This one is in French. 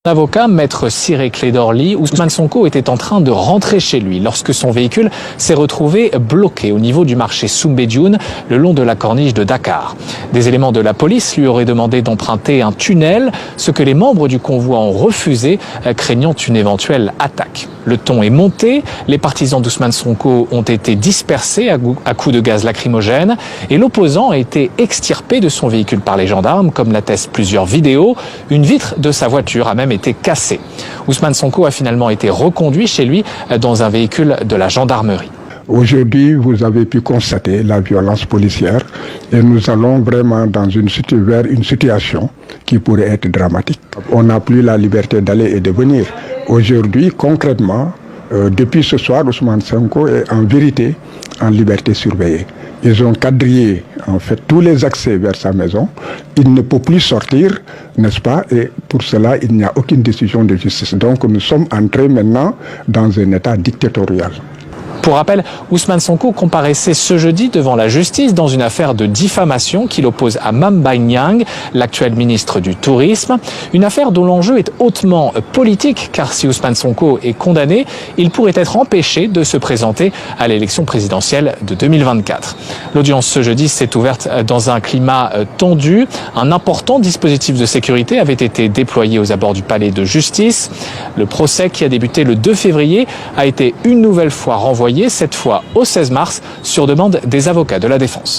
Avocat, maître Ciré Clédorli, Ousmane Sonko était en train de rentrer chez lui lorsque son véhicule s'est retrouvé bloqué au niveau du marché Soumbédioune, le long de la corniche de Dakar. Des éléments de la police lui auraient demandé d'emprunter un tunnel, ce que les membres du convoi ont refusé, craignant une éventuelle attaque. Le ton est monté, les partisans d'Ousmane Sonko ont été dispersés à coups de gaz lacrymogène et l'opposant a été extirpé de son véhicule par les gendarmes, comme l'attestent plusieurs vidéos. Une vitre de sa voiture a même été cassée. Ousmane Sonko a finalement été reconduit chez lui dans un véhicule de la gendarmerie. Aujourd'hui, vous avez pu constater la violence policière et nous allons vraiment vers une situation qui pourrait être dramatique. On n'a plus la liberté d'aller et de venir. Aujourd'hui, concrètement, depuis ce soir, Ousmane Sonko est en vérité en liberté surveillée. Ils ont quadrillé en fait tous les accès vers sa maison. Il ne peut plus sortir, n'est-ce pas? Et pour cela, il n'y a aucune décision de justice. Donc nous sommes entrés maintenant dans un état dictatorial. Pour rappel, Ousmane Sonko comparaissait ce jeudi devant la justice dans une affaire de diffamation qui l'oppose à Mame Mbaye Niang, l'actuel ministre du Tourisme. Une affaire dont l'enjeu est hautement politique, car si Ousmane Sonko est condamné, il pourrait être empêché de se présenter à l'élection présidentielle de 2024. L'audience ce jeudi s'est ouverte dans un climat tendu. Un important dispositif de sécurité avait été déployé aux abords du palais de justice. Le procès, qui a débuté le 2 février, a été une nouvelle fois renvoyé, cette fois au 16 mars, sur demande des avocats de la défense.